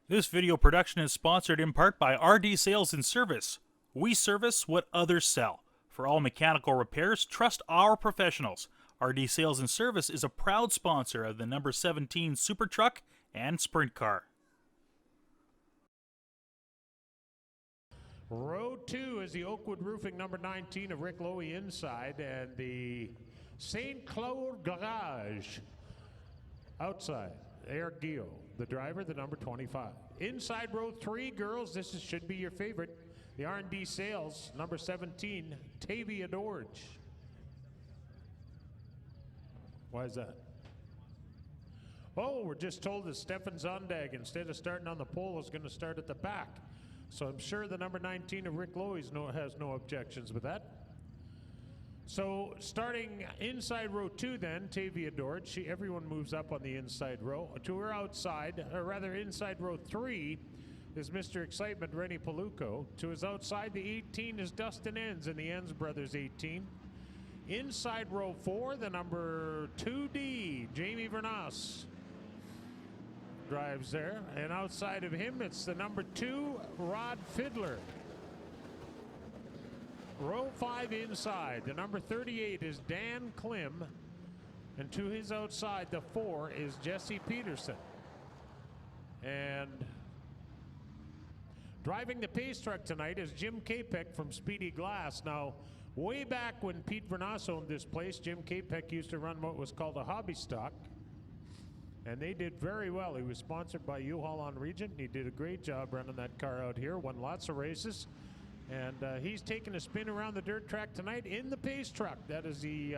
This video production is sponsored in part by RD Sales and Service. We service what others sell. For all mechanical repairs, trust our professionals. RD Sales and Service is a proud sponsor of the number 17 Super Truck and Sprint Car. Row 2 is the Oakwood Roofing number 19 of Rick Lowy inside, and the St. Claude Garage outside. Eric Gio, the driver, the number 25. Inside row 3, girls, should be your favorite. The R&D Sales, number 17, Tavia Dorge. Why is that? Oh, we're just told that Stefan Zondag, instead of starting on the pole, is going to start at the back. So I'm sure the number 19 of Rick Lowy has no objections with that. So starting inside row 2 then, Tavia Dorge, everyone moves up on the inside row. To her outside, or rather inside row 3, is Mr. Excitement, Rennie Paluco. To his outside, the 18 is Dustin Enns and the Enns brothers 18. Inside row 4, the number 2D, Jamie Vernas drives there. And outside of him, it's the number 2, Rod Fiddler. Row 5 inside, the number 38 is Dan Klim, and to his outside, the 4 is Jesse Peterson. And driving the pace truck tonight is Jim Capek from Speedy Glass. Now, way back when Pete Vernas owned this place, Jim Capek used to run what was called a hobby stock, and they did very well. He was sponsored by U-Haul on Regent. He did a great job running that car out here, won lots of races. And he's taking a spin around the dirt track tonight in the pace truck. That is the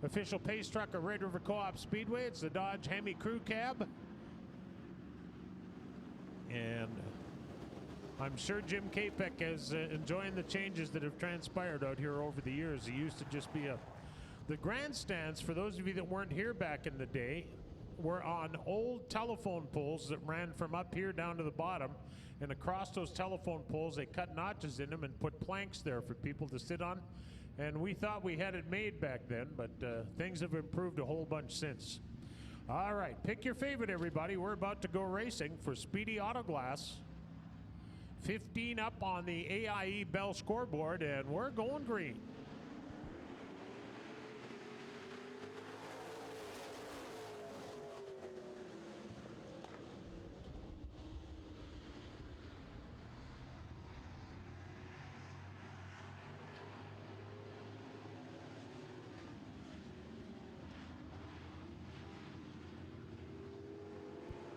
official pace truck of Red River Co-op Speedway. It's the Dodge Hemi Crew Cab. And I'm sure Jim Capek is enjoying the changes that have transpired out here over the years. He used to just be the grandstands, for those of you that weren't here back in the day, were on old telephone poles that ran from up here down to the bottom. And across those telephone poles, they cut notches in them and put planks there for people to sit on. And we thought we had it made back then, but things have improved a whole bunch since. All right, pick your favorite, everybody. We're about to go racing for Speedy Autoglass. 15 up on the AIE Bell scoreboard, and we're going green.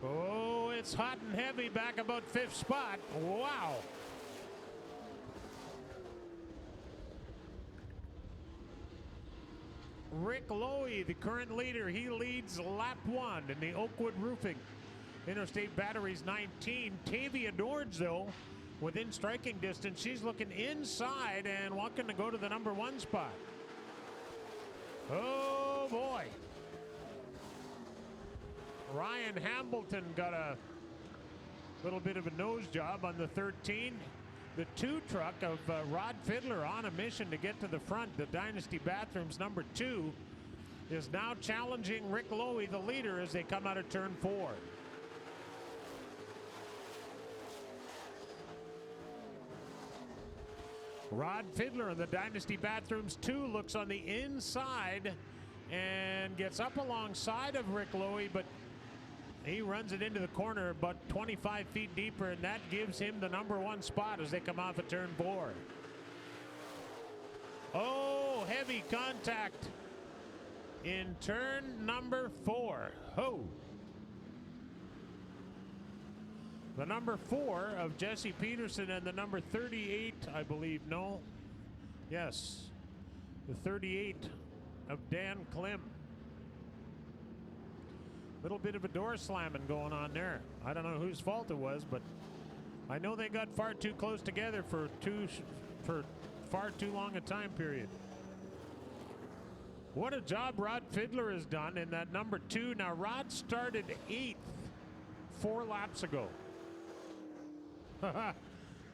Oh, it's hot and heavy back about 5th spot. Wow. Rick Lowy, the current leader, he leads lap 1 in the Oakwood Roofing Interstate Batteries 19. Tavia Dorge, though, within striking distance. She's looking inside and wanting to go to the number 1 spot. Oh, boy. Ryan Hambleton got a little bit of a nose job on the 13. The 2 truck of Rod Fiddler on a mission to get to the front. The Dynasty Bathrooms number 2 is now challenging Rick Lowy, the leader, as they come out of turn 4. Rod Fiddler in the Dynasty Bathrooms 2 looks on the inside and gets up alongside of Rick Lowy, but he runs it into the corner about 25 feet deeper, and that gives him the number 1 spot as they come off of turn 4. Oh, heavy contact in turn number 4. Ho! The number 4 of Jesse Peterson and the number 38, I believe, no. Yes, the 38 of Dan Klim. Little bit of a door slamming going on there. I don't know whose fault it was, but I know they got far too close together for far too long a time period. What a job Rod Fiddler has done in that number 2. Now, Rod started 8th 4 laps ago.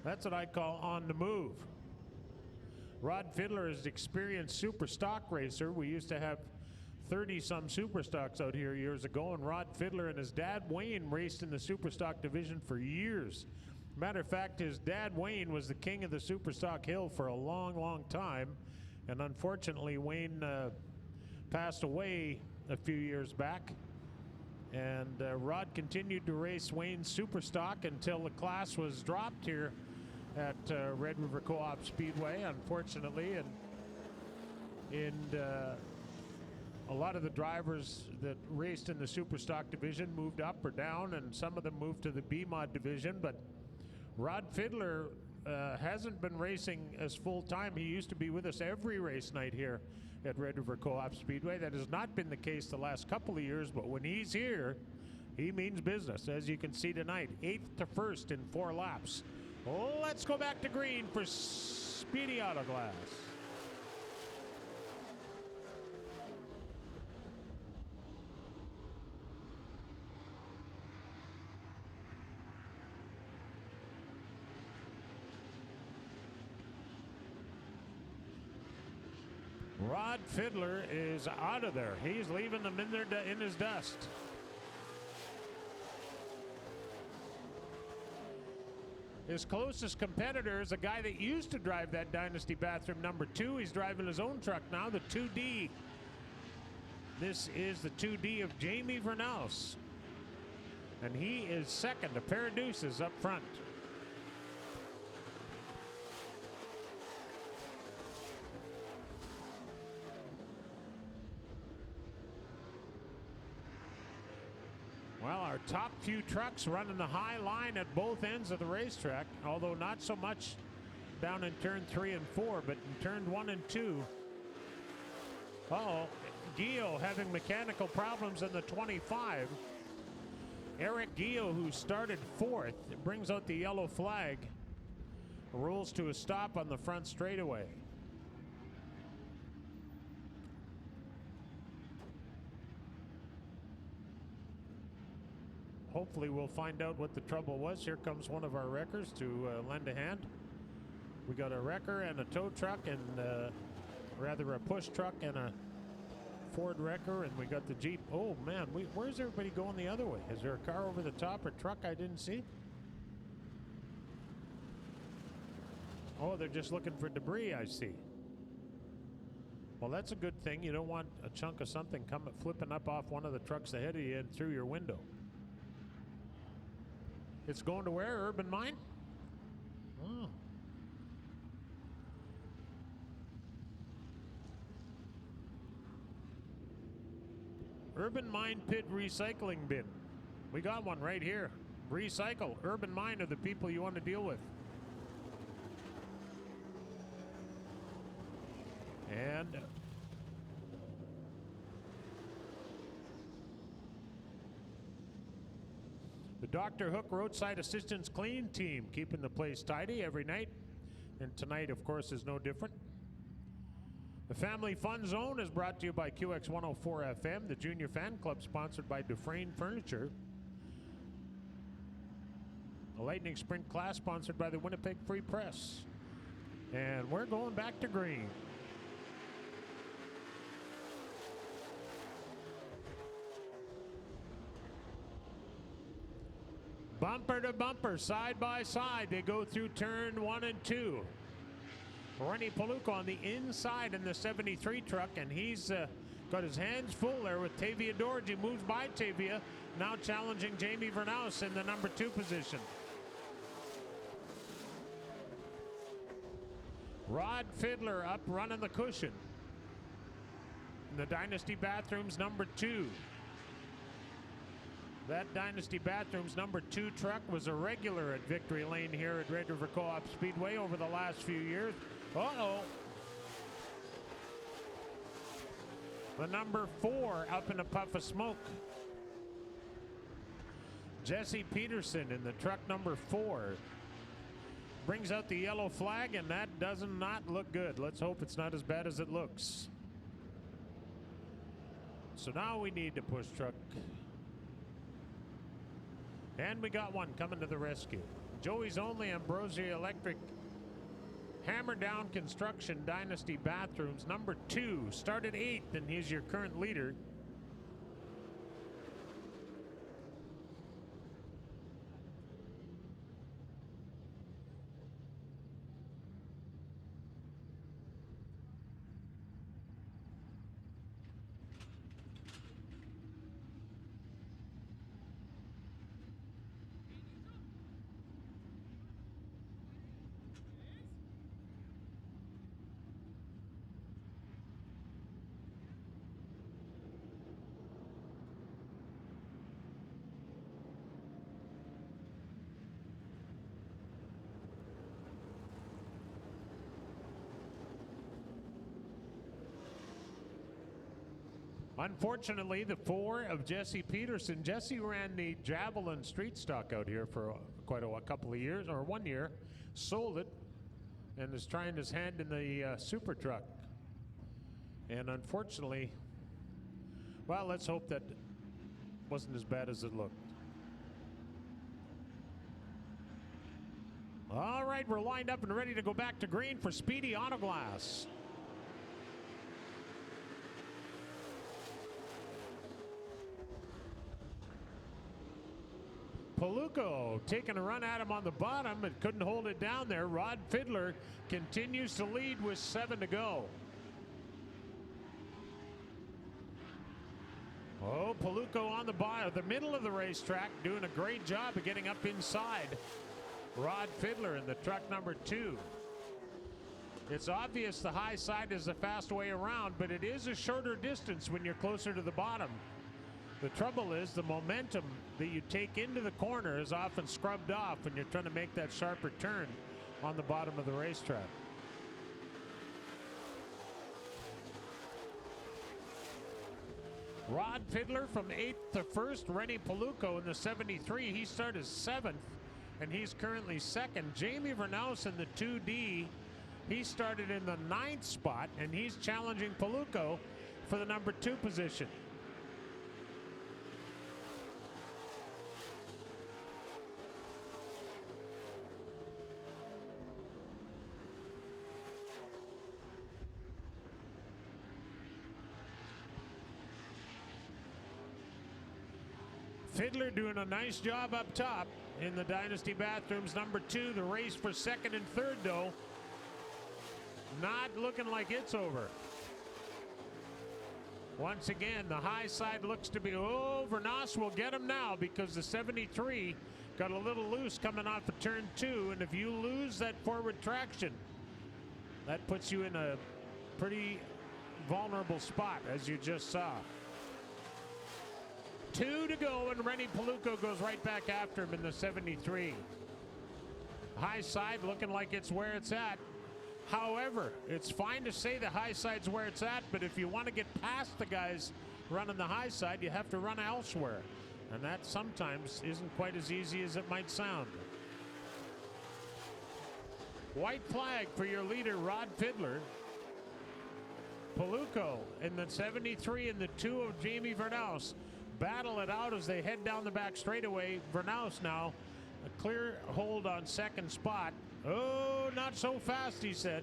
That's what I call on the move. Rod Fiddler is an experienced super stock racer. We used to have 30-some Superstocks out here years ago, and Rod Fiddler and his dad Wayne raced in the Superstock division for years. Matter of fact, his dad Wayne was the king of the Superstock Hill for a long, long time, and unfortunately Wayne passed away a few years back, and Rod continued to race Wayne's Superstock until the class was dropped here at Red River Co-op Speedway, unfortunately, and a lot of the drivers that raced in the Superstock division moved up or down, and some of them moved to the B-Mod division, but Rod Fiddler hasn't been racing as full-time. He used to be with us every race night here at Red River Co-op Speedway. That has not been the case the last couple of years, but when he's here, he means business, as you can see tonight. 8th to 1st in 4 laps. Let's go back to green for Speedy Autoglass. Rod Fiddler is out of there. He's leaving them in there in his dust. His closest competitor is a guy that used to drive that Dynasty Bathroom number 2. He's driving his own truck now, the 2D. This is the 2D of Jamie Vernaus. And he is second, a pair of deuces up front. Well, our top few trucks running the high line at both ends of the racetrack, although not so much down in turn 3 and 4, but in turn 1 and 2. Guillot having mechanical problems in the 25. Eric Guillot, who started 4th, brings out the yellow flag, rolls to a stop on the front straightaway. Hopefully we'll find out what the trouble was. Here comes one of our wreckers to lend a hand. We got a wrecker and a tow truck, and rather a push truck and a Ford wrecker, and we got the Jeep. Oh man, where's everybody going the other way? Is there a car over the top or truck I didn't see? Oh, they're just looking for debris, I see. Well, that's a good thing. You don't want a chunk of something flipping up off one of the trucks ahead of you and through your window. It's going to where? Urban Mine? Oh. Urban Mine Pit Recycling Bin. We got one right here. Recycle. Urban Mine are the people you want to deal with. And the Dr. Hook Roadside Assistance Clean Team, keeping the place tidy every night. And tonight, of course, is no different. The Family Fun Zone is brought to you by QX 104 FM, the Junior Fan Club, sponsored by Dufresne Furniture. The Lightning Sprint class, sponsored by the Winnipeg Free Press. And we're going back to green. Bumper to bumper, side by side, they go through turn 1 and 2. Rennie Paluca on the inside in the 73 truck, and he's got his hands full there with Tavia Dorji. Moves by Tavia, now challenging Jamie Vernaus in the number 2 position. Rod Fiddler up running the cushion. In the Dynasty Bathrooms number 2. That Dynasty Bathrooms number 2 truck was a regular at Victory Lane here at Red River Co-op Speedway over the last few years. Uh-oh. The number 4 up in a puff of smoke. Jesse Peterson in the truck number 4. Brings out the yellow flag, and that does not look good. Let's hope it's not as bad as it looks. So now we need to push truck. And we got one coming to the rescue. Joey's Only Ambrosia Electric Hammer Down Construction Dynasty Bathrooms, number 2, started 8th, and he's your current leader. Unfortunately, the 4 of Jesse Peterson. Jesse ran the Javelin street stock out here for quite a couple of years, or 1 year. Sold it and is trying his hand in the super truck. And unfortunately, well, let's hope that wasn't as bad as it looked. All right, we're lined up and ready to go back to green for Speedy Autoglass. Paluco taking a run at him on the bottom and couldn't hold it down there. Rod Fiddler continues to lead with 7 to go. Oh, Paluco on the middle of the racetrack, doing a great job of getting up inside Rod Fiddler in the truck number 2. It's obvious the high side is the fast way around, but it is a shorter distance when you're closer to the bottom. The trouble is the momentum that you take into the corner is often scrubbed off when you're trying to make that sharper turn on the bottom of the racetrack. Rod Fiddler from 8th to 1st. Rennie Paluco in the 73. He started 7th, and he's currently 2nd. Jamie Vernaus in the 2D. He started in the 9th spot, and he's challenging Paluco for the number 2 position. Fiddler doing a nice job up top in the Dynasty Bathrooms number 2. The race for 2nd and 3rd, though, not looking like it's over. Once again, the high side looks to be, oh, Vernaus will get him now because the 73 got a little loose coming off of turn 2, and if you lose that forward traction, that puts you in a pretty vulnerable spot, as you just saw. 2 to go, and Rennie Paluco goes right back after him in the 73. High side looking like it's where it's at. However, it's fine to say the high side's where it's at, but if you want to get past the guys running the high side, you have to run elsewhere. And that sometimes isn't quite as easy as it might sound. White flag for your leader, Rod Fiddler. Paluco in the 73 and the 2 of Jamie Vernaus battle it out as they head down the back straightaway. Vernaus now a clear hold on 2nd spot. Oh, not so fast, he said.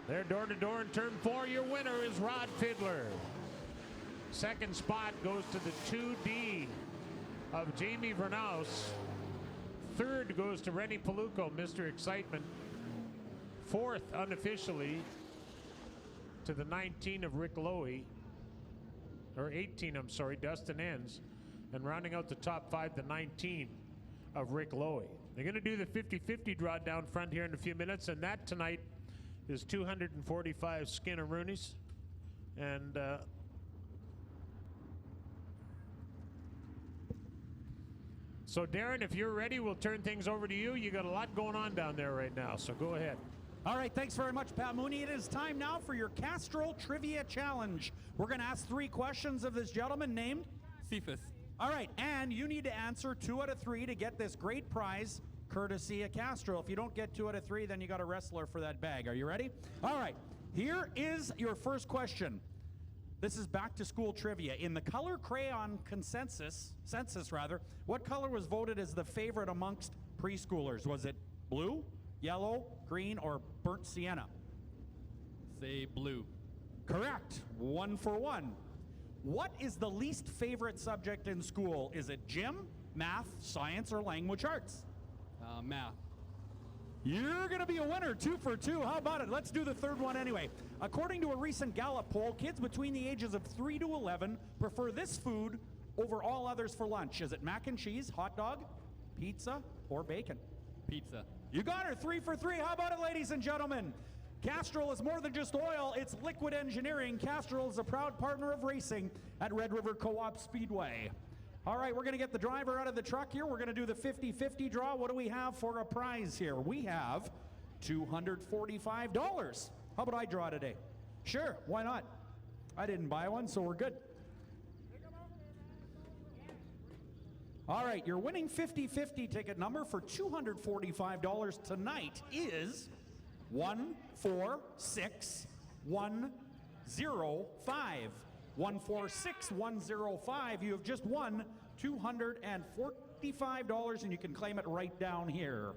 They're door to door in turn 4. Your winner is Rod Fiddler. 2nd spot goes to the 2D of Jamie Vernaus. 3rd goes to Rennie Paluco, Mr. Excitement. 4th unofficially to the 19 of Rick Lowy. Or 18, I'm sorry, Dustin Enns. And rounding out the top 5, the 19 of Rick Lowy. They're going to do the 50-50 draw down front here in a few minutes, and that tonight is 245 Skinnaroonies. And so Darren, if you're ready, we'll turn things over to you. You got a lot going on down there right now, so go ahead. All right, thanks very much, Pat Mooney. It is time now for your Castrol Trivia Challenge. We're going to ask 3 questions of this gentleman named Cephas. All right, and you need to answer 2 out of 3 to get this great prize, courtesy of Castrol. If you don't get 2 out of 3, then you got a wrestler for that bag. Are you ready? All right, here is your first question. This is back to school trivia. In the color crayon census, what color was voted as the favorite amongst preschoolers? Was it blue, yellow, green, or burnt sienna? Say blue. Correct. 1 for 1. What is the least favorite subject in school? Is it gym, math, science, or language arts? Math. You're going to be a winner. 2 for 2. How about it? Let's do the third one anyway. According to a recent Gallup poll, kids between the ages of 3 to 11 prefer this food over all others for lunch. Is it mac and cheese, hot dog, pizza, or bacon? Pizza. You got her. 3 for 3. How about it, ladies and gentlemen? Castrol is more than just oil, it's liquid engineering. Castrol is a proud partner of racing at Red River Co-op Speedway. All right, we're going to get the driver out of the truck here. We're going to do the 50-50 draw. What do we have for a prize here? We have $245. How about I draw today? Sure, why not? I didn't buy one, so we're good. All right, your winning 50-50 ticket number for $245 tonight is 146105. 146105. You have just won $245, and you can claim it right down here.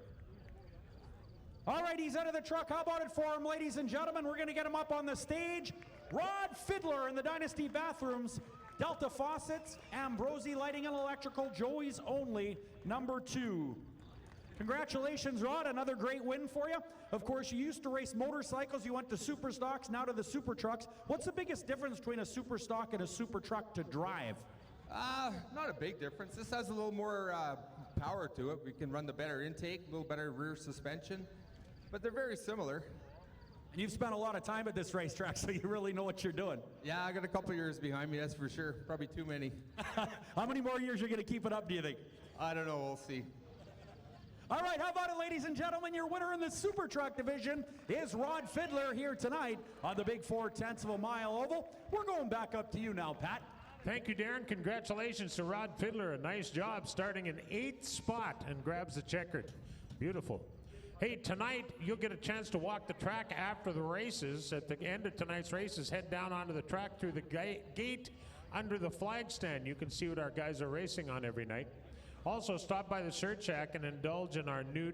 All right, he's out of the truck. How about it for him, ladies and gentlemen? We're going to get him up on the stage. Rod Fiddler in the Dynasty Bathrooms. Delta Faucets, Ambrosi Lighting and Electrical, Joey's Only, number 2. Congratulations, Rod. Another great win for you. Of course, you used to race motorcycles. You went to super stocks, now to the super trucks. What's the biggest difference between a super stock and a super truck to drive? Not a big difference. This has a little more power to it. We can run the better intake, a little better rear suspension, but they're very similar. And you've spent a lot of time at this racetrack, so you really know what you're doing. Yeah, I got a couple years behind me, that's for sure. Probably too many. How many more years are you going to keep it up, do you think? I don't know, we'll see. All right, how about it, ladies and gentlemen? Your winner in the Super Truck division is Rod Fiddler here tonight on the big 4/10 of a mile oval. We're going back up to you now, Pat. Thank you, Darren. Congratulations to Rod Fiddler. A nice job starting in 8th spot and grabs the checkered. Beautiful. Hey, tonight you'll get a chance to walk the track after the races. At the end of tonight's races, head down onto the track through the gate under the flag stand. You can see what our guys are racing on every night. Also, stop by the Shirt Shack and indulge in our new